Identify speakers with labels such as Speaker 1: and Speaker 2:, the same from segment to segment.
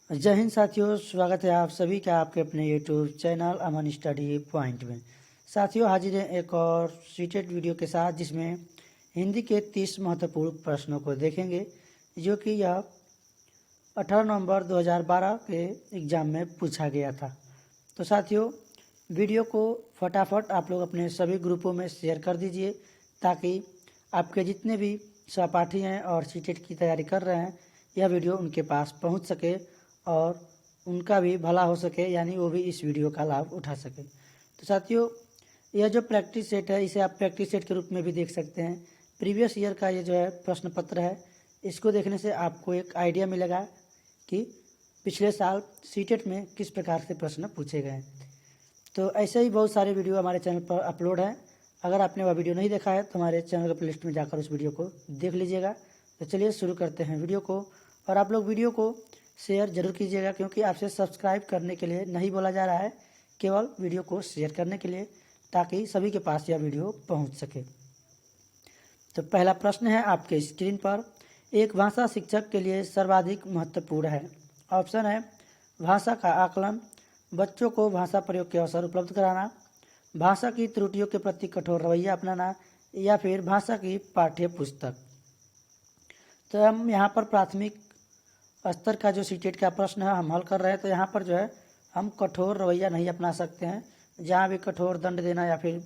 Speaker 1: जय हिंद साथियों, स्वागत है आप सभी का आपके अपने यूट्यूब चैनल अमन स्टडी पॉइंट में। साथियों, हाजिर हैं एक और सीटेट वीडियो के साथ जिसमें हिंदी के 30 महत्वपूर्ण प्रश्नों को देखेंगे जो कि यह 18 नवंबर 2012 के एग्ज़ाम में पूछा गया था। तो साथियों, वीडियो को फटाफट आप लोग अपने सभी ग्रुपों में शेयर कर दीजिए ताकि आपके जितने भी सहपाठी हैं और सीटेट की तैयारी कर रहे हैं यह वीडियो उनके पास पहुंच सके और उनका भी भला हो सके, यानी वो भी इस वीडियो का लाभ उठा सके। तो साथियों, यह जो प्रैक्टिस सेट है इसे आप प्रैक्टिस सेट के रूप में भी देख सकते हैं। प्रीवियस ईयर का ये जो है प्रश्न पत्र है, इसको देखने से आपको एक आइडिया मिलेगा कि पिछले साल सीटेट में किस प्रकार से प्रश्न पूछे गए हैं। तो ऐसे ही बहुत सारे वीडियो हमारे चैनल पर अपलोड हैं। अगर आपने वह वीडियो नहीं देखा है तो हमारे चैनल के प्लेलिस्ट में जाकर उस वीडियो को देख लीजिएगा। तो चलिए शुरू करते हैं वीडियो को। और आप लोग वीडियो को शेयर जरूर कीजिएगा क्योंकि आपसे सब्सक्राइब करने के लिए नहीं बोला जा रहा है, केवल वीडियो को शेयर करने के लिए, ताकि सभी के पास यह वीडियो पहुंच सके। तो पहला प्रश्न है आपके स्क्रीन पर, एक भाषा शिक्षक के लिए सर्वाधिक महत्वपूर्ण है। ऑप्शन है भाषा का आकलन, बच्चों को भाषा प्रयोग के अवसर उपलब्ध कराना, भाषा की त्रुटियों के प्रति कठोर रवैया अपनाना, या फिर भाषा की पाठ्य पुस्तक। तो हम यहाँ पर प्राथमिक स्तर का जो सीटेट का प्रश्न है हम हल कर रहे हैं। तो यहाँ पर जो है हम कठोर रवैया नहीं अपना सकते हैं। जहाँ भी कठोर दंड देना या फिर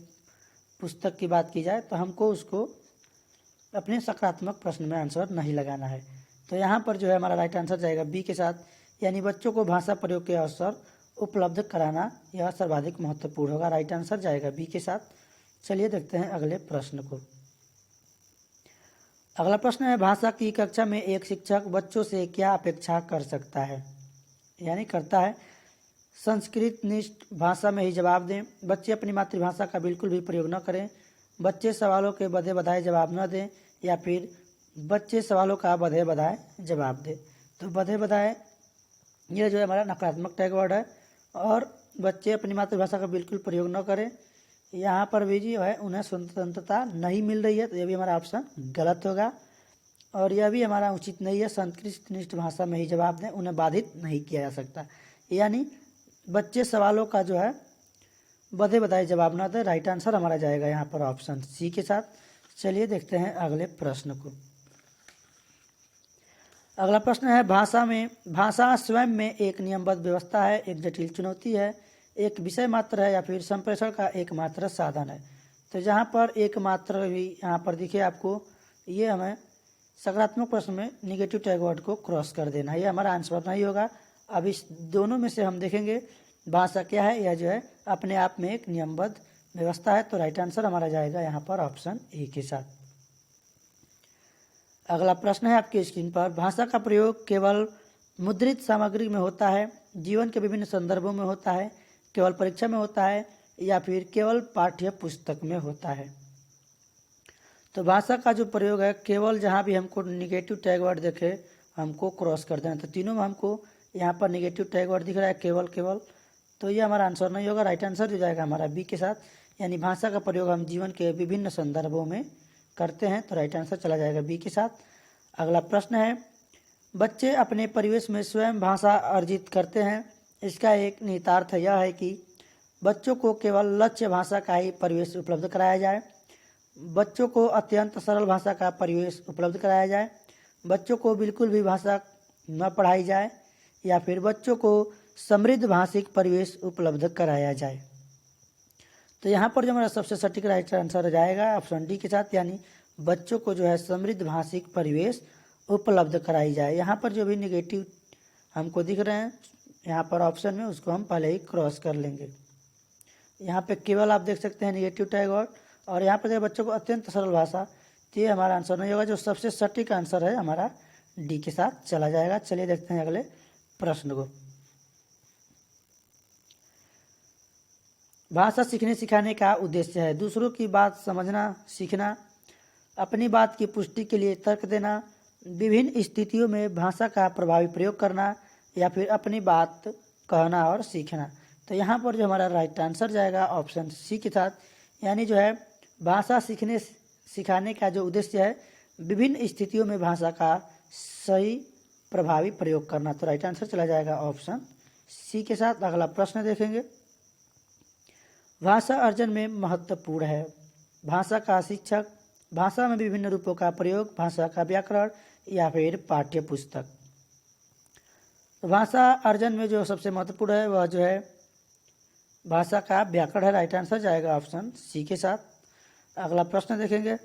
Speaker 1: पुस्तक की बात की जाए तो हमको उसको अपने सकारात्मक प्रश्न में आंसर नहीं लगाना है। तो यहाँ पर जो है हमारा राइट आंसर जाएगा बी के साथ, यानी बच्चों को भाषा प्रयोग के अवसर उपलब्ध कराना यह सर्वाधिक महत्वपूर्ण होगा। राइट आंसर जाएगा बी के साथ। चलिए देखते हैं अगले प्रश्न को। अगला प्रश्न है, भाषा की कक्षा में एक शिक्षक बच्चों से क्या अपेक्षा कर सकता है, यानी करता है। संस्कृत निष्ठ भाषा में ही जवाब दें, बच्चे अपनी मातृभाषा का बिल्कुल भी प्रयोग न करें, बच्चे सवालों के बधे बधाए जवाब न दें, या फिर बच्चे सवालों का बधे बधाए जवाब दें। तो बधे बधाए यह जो है हमारा नकारात्मक टैग वर्ड है, और बच्चे अपनी मातृभाषा का बिल्कुल प्रयोग न करें, यहाँ पर भी जो है उन्हें स्वतंत्रता नहीं मिल रही है। तो यह भी हमारा ऑप्शन गलत होगा। और यह भी हमारा उचित नहीं है, संस्कृत निष्ठ भाषा में ही जवाब दें, उन्हें बाधित नहीं किया जा सकता, यानी बच्चे सवालों का जो है बधे बधाए जवाब न दें। राइट आंसर हमारा जाएगा यहाँ पर ऑप्शन सी के साथ। चलिए देखते हैं अगले प्रश्न को। अगला प्रश्न है, भाषा स्वयं में एक नियमबद्ध व्यवस्था है, एक जटिल चुनौती है, एक विषय मात्र है, या फिर संप्रेषण का एकमात्र साधन है। तो जहाँ पर एकमात्र भी यहाँ पर दिखे आपको, ये हमें सकारात्मक प्रश्न में निगेटिव टैग वर्ड को क्रॉस कर देना है, ये हमारा आंसर नहीं होगा। अब इस दोनों में से हम देखेंगे भाषा क्या है, यह जो है अपने आप में एक नियमबद्ध व्यवस्था है। तो राइट आंसर हमारा जाएगा यहाँ पर ऑप्शन ए के साथ। अगला प्रश्न है आपकी स्क्रीन पर, भाषा का प्रयोग केवल मुद्रित सामग्री में होता है, जीवन के विभिन्न संदर्भों में होता है, केवल परीक्षा में होता है, या फिर केवल पाठ्य पुस्तक में होता है। तो भाषा का जो प्रयोग है केवल, जहाँ भी हमको निगेटिव टैग वर्ड देखे हमको क्रॉस कर देना। तो तीनों में हमको यहाँ पर निगेटिव टैग वर्ड दिख रहा है, केवल केवल, तो ये हमारा आंसर नहीं होगा। राइट आंसर जो जाएगा हमारा बी के साथ, यानी भाषा का प्रयोग हम जीवन के विभिन्न संदर्भों में करते हैं। तो राइट आंसर चला जाएगा बी के साथ। अगला प्रश्न है, बच्चे अपने परिवेश में स्वयं भाषा अर्जित करते हैं, इसका एक निहितार्थ यह है कि बच्चों को केवल लक्ष्य भाषा का ही परिवेश उपलब्ध कराया जाए, बच्चों को अत्यंत सरल भाषा का परिवेश उपलब्ध कराया जाए, बच्चों को बिल्कुल भी भाषा न पढ़ाई जाए, या फिर बच्चों को समृद्ध भाषिक परिवेश उपलब्ध कराया जाए। तो यहाँ पर जो हमारा सबसे सटीक राइट आंसर जाएगा ऑप्शन डी के साथ, यानी बच्चों को जो है समृद्ध भाषिक परिवेश उपलब्ध कराई जाए। यहाँ पर जो भी निगेटिव हमको दिख रहे हैं यहाँ पर ऑप्शन में, उसको हम पहले ही क्रॉस कर लेंगे। यहाँ पे केवल आप देख सकते हैं निगेटिव टैग वर्ड, और यहाँ पर बच्चों को अत्यंत सरल भाषा, तो ये हमारा आंसर नहीं होगा। जो सबसे सटीक आंसर है हमारा डी के साथ चला जाएगा। चलिए देखते हैं अगले प्रश्न को। भाषा सीखने सिखाने का उद्देश्य है दूसरों की बात समझना सीखना, अपनी बात की पुष्टि के लिए तर्क देना, विभिन्न स्थितियों में भाषा का प्रभावी प्रयोग करना, या फिर अपनी बात कहना और सीखना। तो यहाँ पर जो हमारा राइट आंसर जाएगा ऑप्शन सी के साथ, यानी जो है भाषा सीखने सिखाने का जो उद्देश्य है विभिन्न स्थितियों में भाषा का सही प्रभावी प्रयोग करना। तो राइट आंसर चला जाएगा ऑप्शन सी के साथ। अगला प्रश्न देखेंगे, भाषा अर्जन में महत्वपूर्ण है भाषा का शिक्षक, भाषा में विभिन्न रूपों का प्रयोग, भाषा का व्याकरण या फिर पाठ्य पुस्तक। तो भाषा अर्जन में जो सबसे महत्वपूर्ण है वह जो है भाषा का व्याकरण है। राइट आंसर जाएगा ऑप्शन सी के साथ। अगला प्रश्न देखेंगे,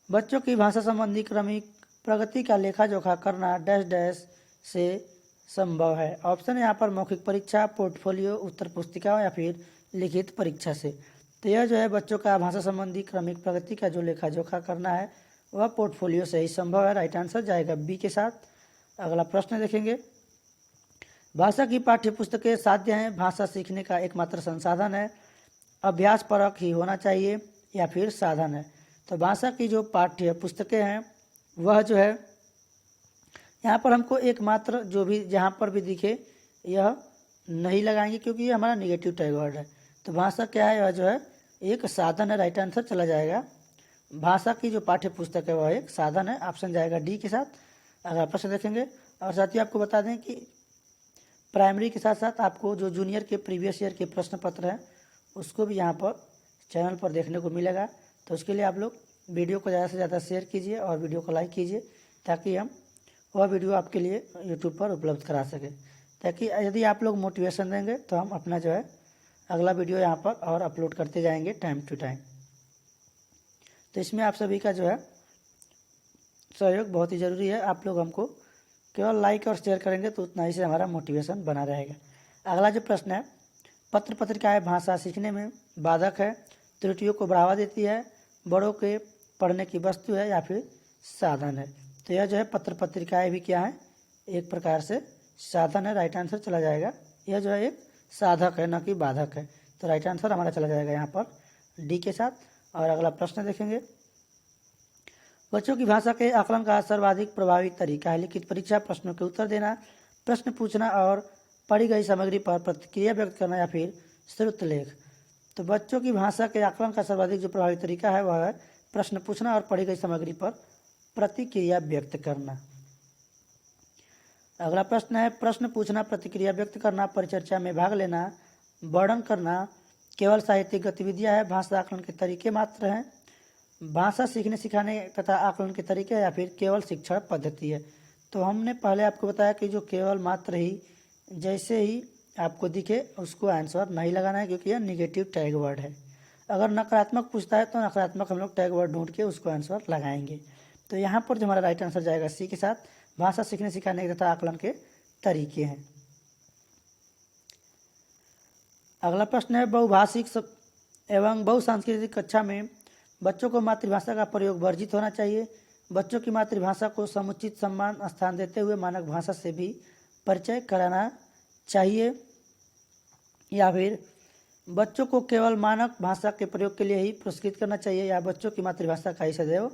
Speaker 1: बच्चों की भाषा संबंधी क्रमिक प्रगति का लेखा जोखा करना डैश डैश से संभव है। ऑप्शन यहाँ पर मौखिक परीक्षा, पोर्टफोलियो, उत्तर पुस्तिका या फिर लिखित परीक्षा से। तो यह जो है बच्चों का भाषा संबंधी क्रमिक प्रगति का जो लेखा जोखा करना है वह पोर्टफोलियो से ही संभव है। राइट आंसर जाएगा बी के साथ। अगला प्रश्न देखेंगे, भाषा की पाठ्य पुस्तकें साध्य हैं, भाषा सीखने का एकमात्र संसाधन है, अभ्यास परक ही होना चाहिए या फिर साधन है। तो भाषा की जो पाठ्य पुस्तकें हैं वह जो है यहाँ पर हमको एकमात्र जो भी जहाँ पर भी दिखे यह नहीं लगाएंगे क्योंकि ये हमारा निगेटिव टैग वर्ड है। तो भाषा क्या है, यह जो है एक साधन है। राइट आंसर चला जाएगा, भाषा की जो पाठ्य पुस्तक है वह एक साधन है। ऑप्शन जाएगा डी के साथ। अगला प्रश्न देखेंगे, और साथ ही आपको बता दें कि प्राइमरी के साथ साथ आपको जो जूनियर के प्रीवियस ईयर के प्रश्न पत्र हैं उसको भी यहाँ पर चैनल पर देखने को मिलेगा। तो उसके लिए आप लोग वीडियो को ज़्यादा से ज़्यादा शेयर कीजिए और वीडियो को लाइक कीजिए ताकि हम वह वीडियो आपके लिए यूट्यूब पर उपलब्ध करा सकें, ताकि यदि आप लोग मोटिवेशन देंगे तो हम अपना जो है अगला वीडियो यहाँ पर और अपलोड करते जाएंगे टाइम टू टाइम। तो इसमें आप सभी का जो है सहयोग बहुत ही ज़रूरी है। आप लोग हमको केवल लाइक और शेयर करेंगे तो उतना ही से हमारा मोटिवेशन बना रहेगा। अगला जो प्रश्न है, पत्र पत्रिकाएं भाषा सीखने में बाधक है, त्रुटियों को बढ़ावा देती है, बड़ों के पढ़ने की वस्तु है या फिर साधन है। तो यह जो है पत्र पत्रिकाएं भी क्या है, एक प्रकार से साधन है। राइट आंसर चला जाएगा, यह जो है एक साधक है न कि बाधक है। तो राइट आंसर हमारा चला जाएगा यहाँ पर डी के साथ। और अगला प्रश्न देखेंगे, बच्चों की भाषा के आकलन का सर्वाधिक प्रभावी तरीका है लिखित परीक्षा, प्रश्नों के उत्तर देना, प्रश्न पूछना और पढ़ी गई सामग्री पर प्रतिक्रिया व्यक्त करना या फिर श्रुत लेख। तो बच्चों की भाषा के आकलन का सर्वाधिक जो प्रभावी तरीका है वह है प्रश्न पूछना और पढ़ी गई सामग्री पर प्रतिक्रिया व्यक्त करना। अगला प्रश्न है, प्रश्न पूछना, प्रतिक्रिया व्यक्त करना, परिचर्चा में भाग लेना, वर्णन करना केवल साहित्यिक गतिविधियां है, भाषा आकलन के तरीके मात्र हैं, भाषा सीखने सिखाने तथा आकलन के तरीके या फिर केवल शिक्षण पद्धति है। तो हमने पहले आपको बताया कि जो केवल मात्र ही जैसे ही आपको दिखे उसको आंसर नहीं लगाना है क्योंकि यह निगेटिव टैग वर्ड है। अगर नकारात्मक पूछता है तो नकारात्मक हम लोग टैग वर्ड ढूंढ के उसको आंसर लगाएंगे। तो यहाँ पर जो हमारा राइट आंसर जाएगा सी के साथ, भाषा सीखने सिखाने तथा आकलन के तरीके हैं। अगला प्रश्न है, बहुभाषिक एवं बहुसांस्कृतिक कक्षा में बच्चों को मातृभाषा का प्रयोग वर्जित होना चाहिए, बच्चों की मातृभाषा को समुचित सम्मान स्थान देते हुए मानक भाषा से भी परिचय कराना चाहिए, या फिर बच्चों को केवल मानक भाषा के प्रयोग के लिए ही पुरस्कृत करना चाहिए, या बच्चों की मातृभाषा का ही सदैव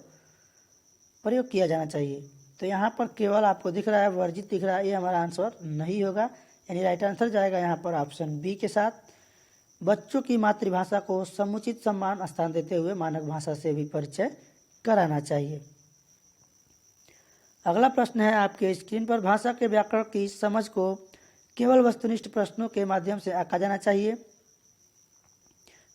Speaker 1: प्रयोग किया जाना चाहिए। तो यहाँ पर केवल आपको दिख रहा है, वर्जित दिख रहा है, ये हमारा आंसर नहीं होगा। यानी राइट आंसर जाएगा यहाँ पर ऑप्शन बी के साथ, बच्चों की मातृभाषा को समुचित सम्मान स्थान देते हुए मानक भाषा से भी परिचय कराना चाहिए। अगला प्रश्न है आपके स्क्रीन पर, भाषा के व्याकरण की समझ को केवल वस्तुनिष्ठ प्रश्नों के माध्यम से आंका जाना चाहिए,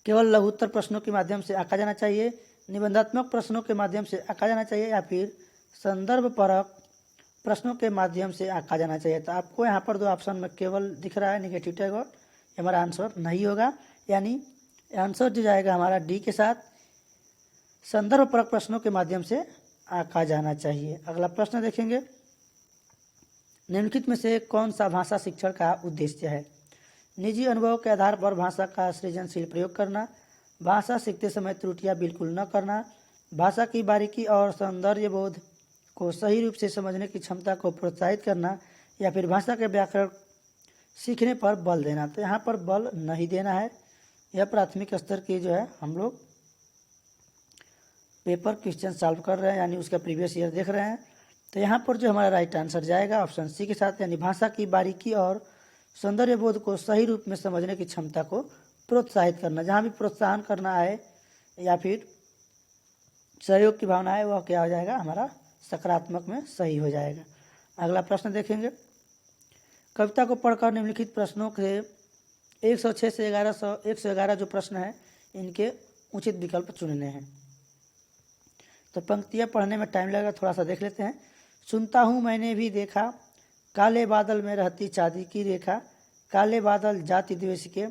Speaker 1: केवल लघुत्तर प्रश्नों के माध्यम से आंका जाना चाहिए, निबंधात्मक प्रश्नों के माध्यम से आंका जाना चाहिए या फिर संदर्भ परक प्रश्नों के माध्यम से आंका जाना चाहिए। तो आपको यहाँ पर दो ऑप्शन में केवल दिख रहा है निगेटिव टैग वर्ड, हमारा आंसर नहीं होगा। यानी आंसर जो जाएगा हमारा डी के साथ, संदर्भ परक प्रश्नों के माध्यम से आंका जाना चाहिए। अगला प्रश्न देखेंगे, निम्नलिखित में से कौन सा भाषा शिक्षण का उद्देश्य है? निजी अनुभव के आधार पर भाषा का सृजनशील प्रयोग करना, भाषा सीखते समय त्रुटियां बिल्कुल न करना, भाषा की बारीकी और सौंदर्य बोध को सही रूप से समझने की क्षमता को प्रोत्साहित करना, या फिर भाषा के व्याकरण सीखने पर बल देना। तो यहाँ पर बल नहीं देना है, यह प्राथमिक स्तर की जो है हम लोग पेपर क्वेश्चन सॉल्व कर रहे हैं, यानी उसका प्रीवियस ईयर देख रहे हैं। तो यहाँ पर जो हमारा राइट आंसर जाएगा ऑप्शन सी के साथ, यानी भाषा की बारीकी और सौंदर्य बोध को सही रूप में समझने की क्षमता को प्रोत्साहित करना। जहाँ भी प्रोत्साहन करना है या फिर सहयोग की भावना है वह क्या हो जाएगा, हमारा सकारात्मक में सही हो जाएगा। अगला प्रश्न देखेंगे, कविता को पढ़कर निम्नलिखित प्रश्नों के 106 से 111 जो प्रश्न है इनके उचित विकल्प चुनने हैं। तो पंक्तियाँ पढ़ने में टाइम लगेगा, थोड़ा सा देख लेते हैं। सुनता हूँ मैंने भी देखा, काले बादल में रहती चांदी की रेखा, काले बादल जाति द्वेष के,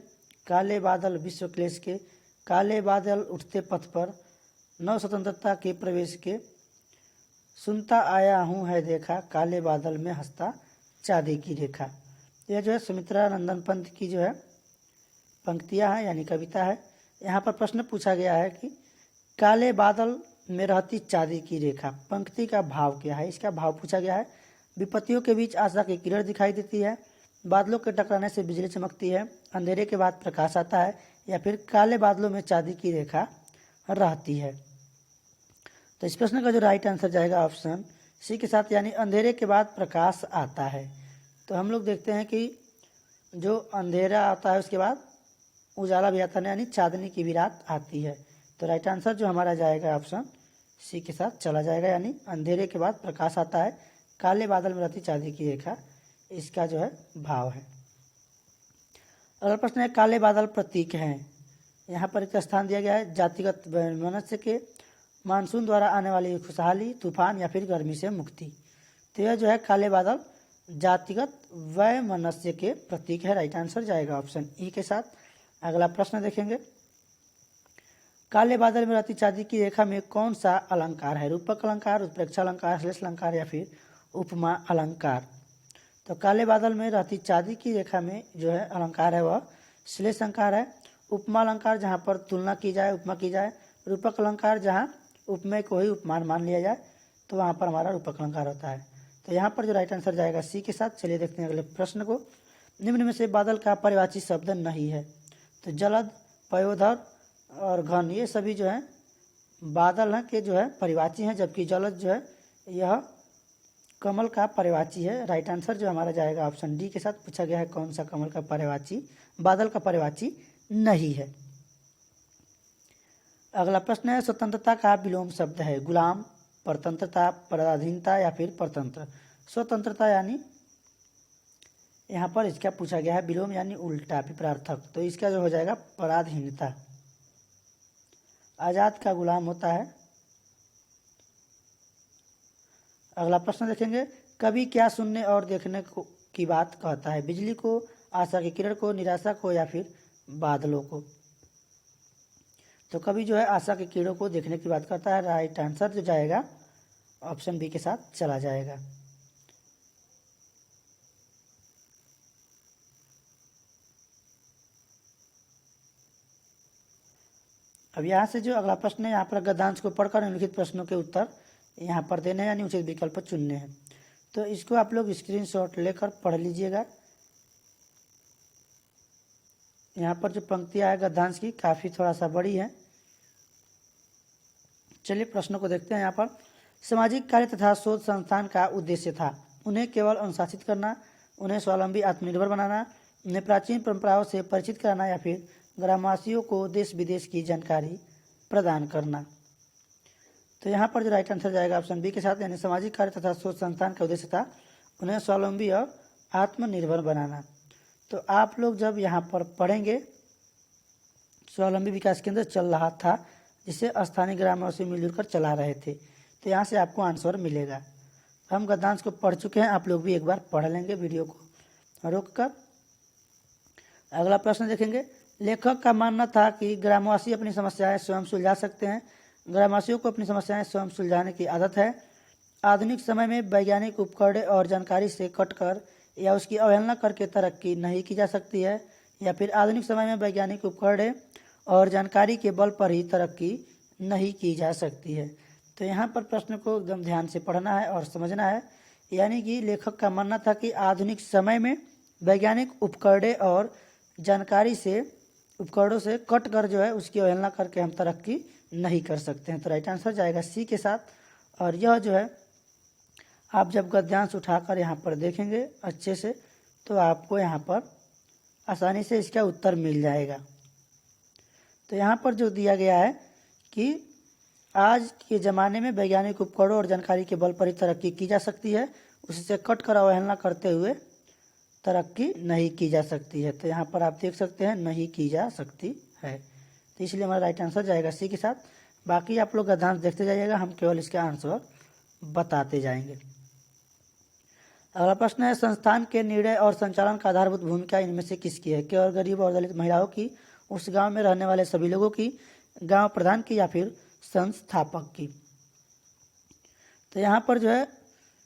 Speaker 1: काले बादल विश्व क्लेश के, काले बादल उठते पथ पर, नव स्वतंत्रता के प्रवेश के, सुनता आया हूँ है देखा, काले बादल में हंसता चांदी की रेखा। यह जो है सुमित्रा नंदन पंत की जो है पंक्तियाँ हैं यानी कविता है। यहाँ पर प्रश्न पूछा गया है कि काले बादल में रहती चांदी की रेखा, पंक्ति का भाव क्या है, इसका भाव पूछा गया है। विपत्तियों के बीच आशा की किरण दिखाई देती है, बादलों के टकराने से बिजली चमकती है, अंधेरे के बाद प्रकाश आता है, या फिर काले बादलों में चांदी की रेखा रहती है। तो इस प्रश्न का जो राइट आंसर जाएगा ऑप्शन सी के साथ, यानी अंधेरे के बाद प्रकाश आता है। तो हम लोग देखते हैं कि जो अंधेरा आता है उसके बाद उजाला भी आता है, यानी चांदनी की भी रात आती है। तो राइट आंसर जो हमारा जाएगा ऑप्शन सी के साथ चला जाएगा, यानी अंधेरे के बाद प्रकाश आता है, काले बादल में रहती चांदी की रेखा, इसका जो है भाव है। अगला प्रश्न है, काले बादल प्रतीक हैं। यहाँ पर एक स्थान दिया गया है, जातिगत मनुष्य के, मानसून द्वारा आने वाली खुशहाली, तूफान, या फिर गर्मी से मुक्ति। तो यह जो है काले बादल जातिगत वैमनस्य के प्रतीक है। राइट आंसर जाएगा ऑप्शन ई के साथ। अगला प्रश्न देखेंगे, काले बादल में रहती चांदी की रेखा में कौन सा अलंकार है, रूपक अलंकार, उत्प्रेक्षा अलंकार, श्लेष अलंकार, या फिर उपमा अलंकार। तो काले बादल में रहती चांदी की रेखा में जो है अलंकार है वह श्लेष अलंकार है। उपमा अलंकार जहाँ पर तुलना की जाए, उपमा की जाए। रूपक अलंकार जहाँ उपमेय को ही उपमान मान लिया जाए, तो वहाँ पर हमारा रूपक अलंकार होता है। तो यहाँ पर जो राइट आंसर जाएगा सी के साथ। चलिए देखते हैं अगले प्रश्न को। निम्न में से बादल का पर्यायवाची शब्द नहीं है। तो जलद, पयोधर और घन, ये सभी जो है बादल हैं के जो है पर्यायवाची हैं, जबकि जलद जो है यह कमल का पर्यायवाची है। राइट आंसर जो हमारा जाएगा ऑप्शन डी के साथ। पूछा गया है कौन सा कमल का पर्यायवाची, बादल का पर्यायवाची नहीं है। अगला प्रश्न है, स्वतंत्रता का विलोम शब्द है, गुलाम, परतंत्रता, पराधीनता, या फिर परतंत्र। स्वतंत्रता यानी यहाँ पर इसका पूछा गया है विलोम यानी उल्टा विपरार्थक, तो इसका जो हो जाएगा पराधीनता। आजाद का गुलाम होता है। अगला प्रश्न देखेंगे, कवि क्या सुनने और देखने को की बात कहता है, बिजली को, आशा की किरण को, निराशा को, या फिर बादलों को। तो कवि जो है आशा की किरणों को देखने की बात करता है। राइट आंसर जो जाएगा ऑप्शन बी के साथ चला जाएगा। अब यहाँ से जो अगला प्रश्न है, यहाँ पर गद्यांश को पढ़कर निम्नलिखित प्रश्नों के उत्तर यहाँ पर देने हैं, यानी उचित विकल्प चुनने हैं। तो इसको आप लोग स्क्रीनशॉट लेकर पढ़ लीजिएगा। यहाँ पर जो पंक्तियाँ है गद्यांश की काफ़ी थोड़ा सा बड़ी है। चलिए प्रश्नों को देखते हैं। यहाँ पर सामाजिक कार्य तथा शोध संस्थान का उद्देश्य था उन्हें केवल अनुशासित करना, उन्हें स्वावलंबी आत्मनिर्भर बनाना, उन्हें प्राचीन परंपराओं से परिचित कराना, या फिर ग्रामवासियों को देश विदेश की जानकारी प्रदान करना। तो यहाँ पर जो राइट आंसर जाएगा ऑप्शन बी के साथ, यानी सामाजिक कार्य तथा शोध संस्थान का उद्देश्य था उन्हें स्वावलंबी और आत्मनिर्भर बनाना। तो आप लोग जब यहाँ पर पढ़ेंगे, स्वावलंबी विकास केंद्र चल रहा था जिसे स्थानीय ग्रामवासी मिलजुल कर चला रहे थे, तो यहाँ से आपको आंसर मिलेगा। हम गद्यांश को पढ़ चुके हैं, आप लोग भी एक बार पढ़ लेंगे वीडियो को रोककर। अगला प्रश्न देखेंगे, लेखक का मानना था कि ग्रामवासी अपनी समस्याएं स्वयं सुलझा सकते हैं, ग्रामवासियों को अपनी समस्याएं स्वयं सुलझाने की आदत है, आधुनिक समय में वैज्ञानिक उपकरण और जानकारी से कटकर या उसकी अवहेलना करके तरक्की नहीं की जा सकती है, या फिर आधुनिक समय में वैज्ञानिक उपकरण और जानकारी के बल पर ही तरक्की नहीं की जा सकती है। तो यहाँ पर प्रश्न को एकदम ध्यान से पढ़ना है और समझना है, यानी कि लेखक का मानना था कि आधुनिक समय में वैज्ञानिक उपकरण और जानकारी से उपकरणों से कट कर जो है उसकी अवहेलना करके हम तरक्की नहीं कर सकते हैं। तो राइट आंसर जाएगा सी के साथ। और यह जो है आप जब गद्यांश उठाकर यहाँ पर देखेंगे अच्छे से, तो आपको यहाँ पर आसानी से इसका उत्तर मिल जाएगा। तो यहाँ पर जो दिया गया है कि आज के ज़माने में वैज्ञानिक उपकरणों और जानकारी के बल पर ही तरक्की की जा सकती है, उससे कट कर अवहेलना करते हुए तरक्की नहीं की जा सकती है। तो यहाँ पर आप देख सकते हैं नहीं की जा सकती है, तो इसलिए हमारा राइट आंसर जाएगा सी के साथ। बाकी आप लोग गद्यांश देखते जाइएगा, हम केवल इसके आंसर बताते जाएंगे। अगला प्रश्न है, संस्थान के निर्णय और संचालन का आधारभूत भूमिका इनमें से किसकी है? केवल गरीब और दलित महिलाओं की, उस गांव में रहने वाले सभी लोगों की, गांव प्रधान की, या फिर संस्थापक की? तो यहाँ पर जो है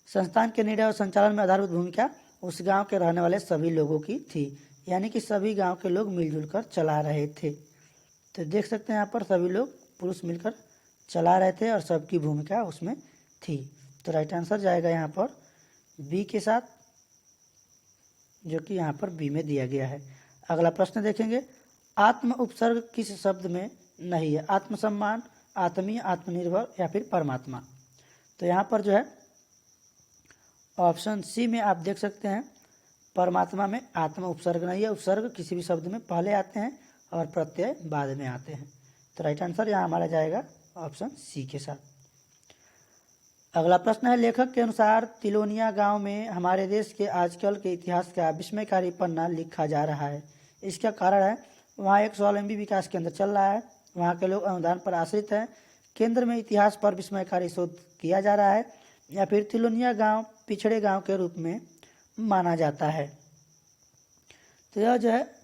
Speaker 1: संस्थान के निर्णय और संचालन में आधारभूत भूमिका उस गांव के रहने वाले सभी लोगों की थी, यानी कि सभी गांव के लोग मिलजुल कर चला रहे थे। तो देख सकते हैं यहाँ पर सभी लोग पुरुष मिलकर चला रहे थे और सबकी भूमिका उसमें थी। तो राइट आंसर जाएगा यहाँ पर बी के साथ, जो कि यहाँ पर बी में दिया गया है। अगला प्रश्न देखेंगे, आत्म उपसर्ग किस शब्द में नहीं है? आत्मसम्मान, आत्मीय, आत्मनिर्भर, या फिर परमात्मा? तो यहाँ पर जो है ऑप्शन सी में आप देख सकते हैं परमात्मा में आत्म उपसर्ग नहीं है। उपसर्ग किसी भी शब्द में पहले आते हैं और प्रत्यय बाद में आते हैं। तो राइट आंसर यहाँ हमारा जाएगा ऑप्शन सी के साथ। अगला प्रश्न है, लेखक के अनुसार तिलोनिया गांव में हमारे देश के आजकल के इतिहास का विस्मयकारी पन्ना लिखा जा रहा है। इसका कारण है वहाँ एक स्वावलंबी विकास केंद्र चल रहा है, वहाँ के लोग अनुदान पर आश्रित हैं, केंद्र में इतिहास पर विस्मयकारी शोध किया जा रहा है, या फिर तिलोनिया गांव पिछड़े गांव के रूप में माना जाता है। तो यह जो है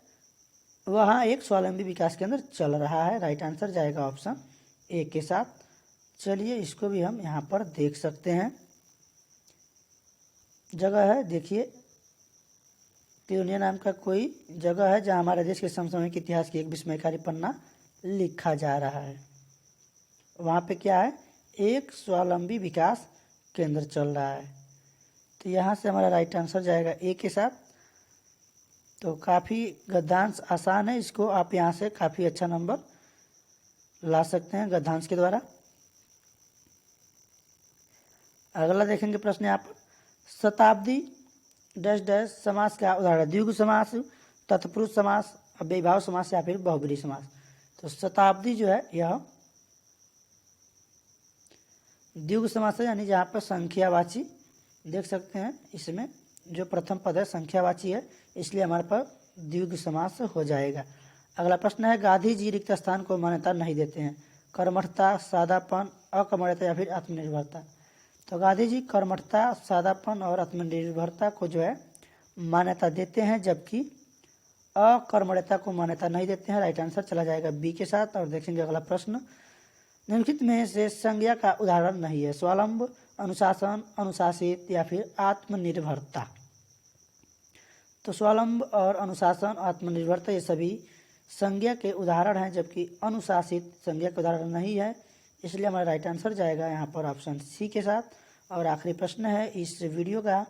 Speaker 1: वहाँ एक स्वावलंबी विकास केंद्र चल रहा है। राइट आंसर जाएगा ऑप्शन ए के साथ। चलिए इसको भी हम यहाँ पर देख सकते हैं। जगह है, देखिए तिलोनिया नाम का कोई जगह है जहाँ हमारे देश के समसामयिक इतिहास की एक विस्मयकारी पन्ना लिखा जा रहा है। वहाँ पे क्या है, एक स्वावलंबी विकास केंद्र चल रहा है। तो यहाँ से हमारा राइट आंसर जाएगा ए के साथ। तो काफ़ी गद्यांश आसान है, इसको आप यहाँ से काफ़ी अच्छा नंबर ला सकते हैं गद्यांश के द्वारा। अगला देखेंगे प्रश्न यहाँ पर, शताब्दी डैश डैश समास का उदाहरण? द्विगु समास, तत्पुरुष समास, अव्ययीभाव समास, या फिर बहुब्रीहि समास? तो शताब्दी जो है यह द्विगु समास है, यानी जहाँ पर संख्यावाची देख सकते हैं, इसमें जो प्रथम पद है संख्यावाची है, इसलिए हमारे पास द्विगु समास हो जाएगा। अगला प्रश्न है, गांधी जी रिक्त स्थान को मान्यता नहीं देते हैं? कर्मठता, सादापन, अकर्मण्यता, या फिर आत्मनिर्भरता? तो गांधी जी कर्मठता, सादापन और आत्मनिर्भरता को जो है मान्यता देते हैं, जबकि अकर्मण्यता को मान्यता नहीं देते हैं। राइट आंसर चला जाएगा बी के साथ। और देखेंगे अगला प्रश्न, निम्नलिखित में से संज्ञा का उदाहरण नहीं है? स्वावलंब, अनुशासन, अनुशासित, या फिर आत्मनिर्भरता? तो स्वावलंब और अनुशासन, आत्मनिर्भरता ये सभी संज्ञा के उदाहरण हैं, जबकि अनुशासित संज्ञा के उदाहरण नहीं है, इसलिए हमारा राइट आंसर जाएगा यहाँ पर ऑप्शन सी के साथ। और आखिरी प्रश्न है, इस वीडियो का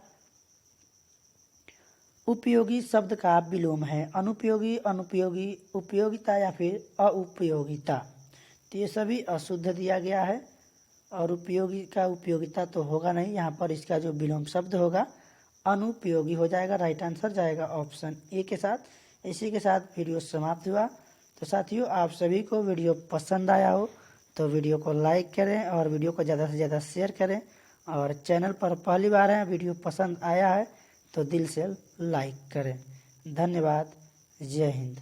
Speaker 1: उपयोगी शब्द का विलोम है? अनुपयोगी, अनुपयोगी, उपयोगिता, या फिर अउपयोगिता? तो ये सभी अशुद्ध दिया गया है, और उपयोगी का उपयोगिता तो होगा नहीं, यहाँ पर इसका जो विलोम शब्द होगा अनुपयोगी हो जाएगा। राइट आंसर जाएगा ऑप्शन ए के साथ। इसी के साथ वीडियो समाप्त हुआ। तो साथियों, आप सभी को वीडियो पसंद आया हो तो वीडियो को लाइक करें और वीडियो को ज़्यादा से ज़्यादा शेयर करें, और चैनल पर पहली बार हैं, वीडियो पसंद आया है तो दिल से लाइक करें। धन्यवाद। जय हिंद।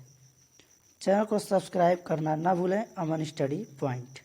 Speaker 1: चैनल को सब्सक्राइब करना ना भूलें। अमन स्टडी पॉइंट।